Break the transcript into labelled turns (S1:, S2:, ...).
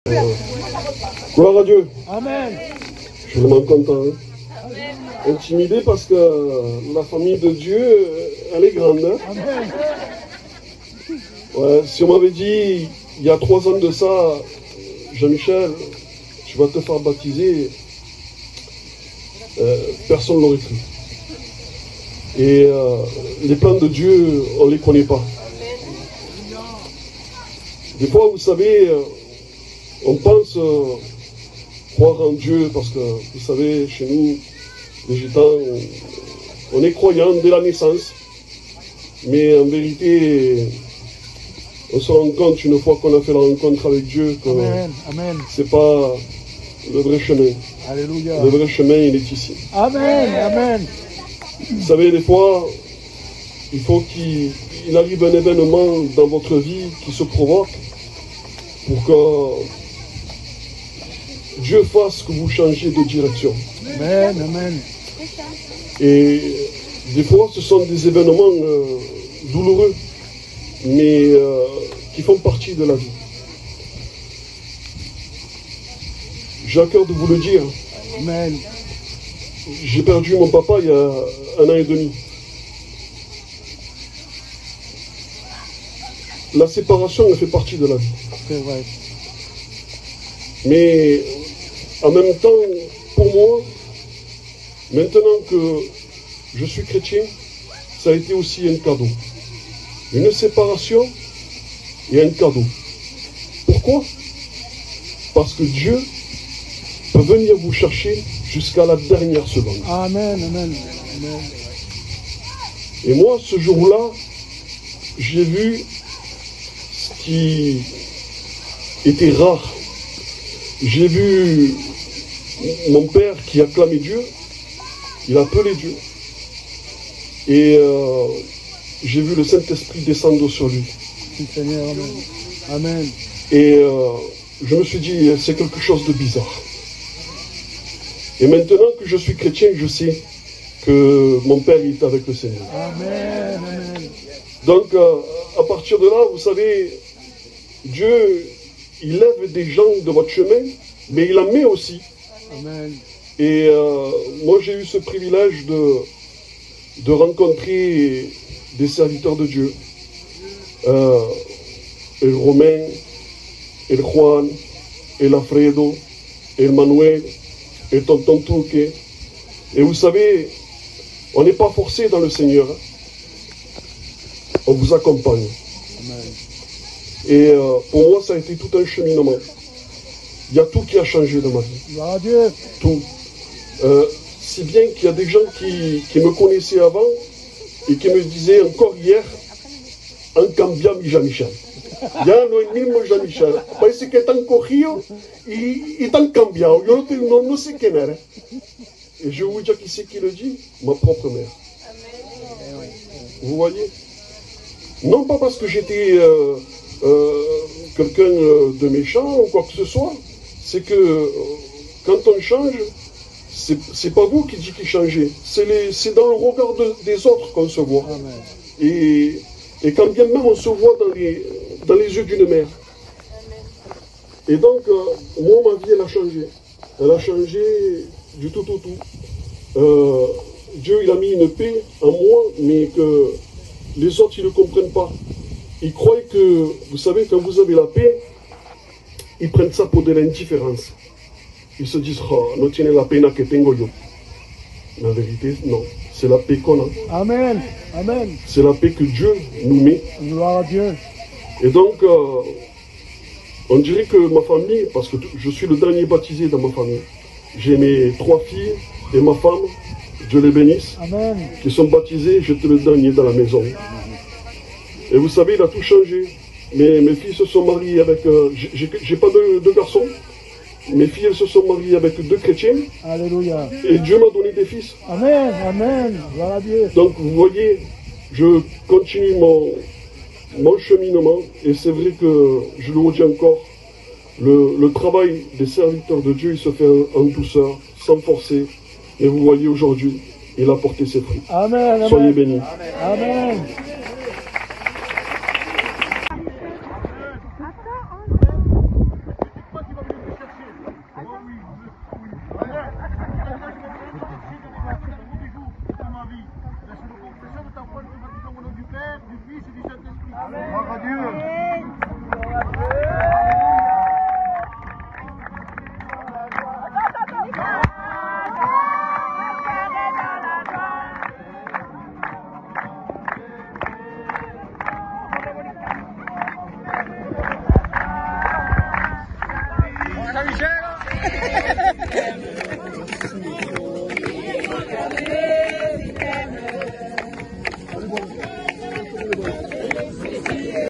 S1: Gloire à Dieu.
S2: Amen.
S1: Je suis vraiment content. Intimidé parce que la famille de Dieu, elle est grande. Hein?
S2: Amen.
S1: Ouais, si on m'avait dit il y a 3 ans de ça, Jean-Michel, tu vas te faire baptiser, personne ne l'aurait cru. Et les plans de Dieu, on ne les connaît pas. Des fois, vous savez, on pense croire en Dieu parce que, vous savez, chez nous, les Gitans, on est croyants dès la naissance. Mais en vérité, on se rend compte une fois qu'on a fait la rencontre avec Dieu que ce n'est pas le vrai chemin.
S2: Alléluia.
S1: Le vrai chemin, il est ici.
S2: Amen. Amen.
S1: Vous savez, des fois, il faut qu'il arrive un événement dans votre vie qui se provoque pour que Dieu fasse que vous changiez de direction.
S2: Amen. Amen.
S1: Et des fois, ce sont des événements douloureux, mais qui font partie de la vie. J'ai à cœur de vous le dire.
S2: Amen.
S1: J'ai perdu mon papa il y a 1 an et demi. La séparation, elle fait partie de la vie.
S2: C'est vrai.
S1: Mais en même temps, pour moi, maintenant que je suis chrétien, ça a été aussi un cadeau. Une séparation et un cadeau. Pourquoi? Parce que Dieu peut venir vous chercher jusqu'à la dernière seconde.
S2: Amen. Amen. Amen.
S1: Et moi, ce jour-là, j'ai vu ce qui était rare. J'ai vu mon père qui acclamait Dieu, il appelait Dieu. Et j'ai vu le Saint-Esprit descendre sur lui.
S2: Oui, Seigneur. Amen. Amen.
S1: Et je me suis dit, c'est quelque chose de bizarre. Et maintenant que je suis chrétien, je sais que mon père est avec le Seigneur.
S2: Amen. Amen.
S1: Donc, à partir de là, vous savez, Dieu, il lève des gens de votre chemin, mais il en met aussi.
S2: Amen.
S1: Et moi, j'ai eu ce privilège de rencontrer des serviteurs de Dieu. El Romain, El Juan, El Alfredo, El Manuel, El Tonton Truque. Et vous savez, on n'est pas forcé dans le Seigneur. On vous accompagne.
S2: Amen.
S1: Et pour moi, ça a été tout un cheminement. Il y a tout qui a changé dans ma vie.
S2: Gloire à Dieu.
S1: Tout. Si bien qu'il y a des gens qui me connaissaient avant et qui me disaient encore hier, en cambiant Jean-Michel. Ya no es mismo Jean-Michel. Parece que están cogidos y están cambiados. Yo no sé quién era. Et je vais vous dire qui c'est qui le dit? Ma propre mère. Vous voyez? Non pas parce que j'étais quelqu'un de méchant ou quoi que ce soit. C'est que quand on change, c'est pas vous qui dites qu'il changeait. C'est dans le regard des autres qu'on se voit.
S2: Amen.
S1: Et quand bien même on se voit dans les yeux d'une mère. Et donc, moi, ma vie, elle a changé. Elle a changé du tout au tout. Dieu, il a mis une paix en moi, mais que les autres, ils ne comprennent pas. Ils croient que, vous savez, quand vous avez la paix, ils prennent ça pour de l'indifférence. Ils se disent, oh, no tiene la pena que tengo yo. Mais en vérité, non. C'est la paix qu'on a.
S2: Amen. Amen.
S1: C'est la paix que Dieu nous met.
S2: Gloire à Dieu.
S1: Et donc, on dirait que ma famille, parce que je suis le dernier baptisé dans ma famille, j'ai mes 3 filles et ma femme, Dieu les bénisse,
S2: Amen.
S1: qui sont baptisées, j'étais le dernier dans la maison. Et vous savez, il a tout changé. Mes filles se sont mariées avec... j'ai pas de garçons. Mes filles, elles se sont mariées avec 2 chrétiens.
S2: Alléluia.
S1: Et Dieu m'a donné des fils.
S2: Amen. Amen. Gloire à Dieu.
S1: Donc, vous voyez, je continue mon cheminement. Et c'est vrai que, je le redis encore, le travail des serviteurs de Dieu, il se fait en douceur, sans forcer. Et vous voyez aujourd'hui, il a porté ses fruits.
S2: Amen. Amen.
S1: Soyez bénis.
S2: Amen. à Dieu.
S3: Buona Michela!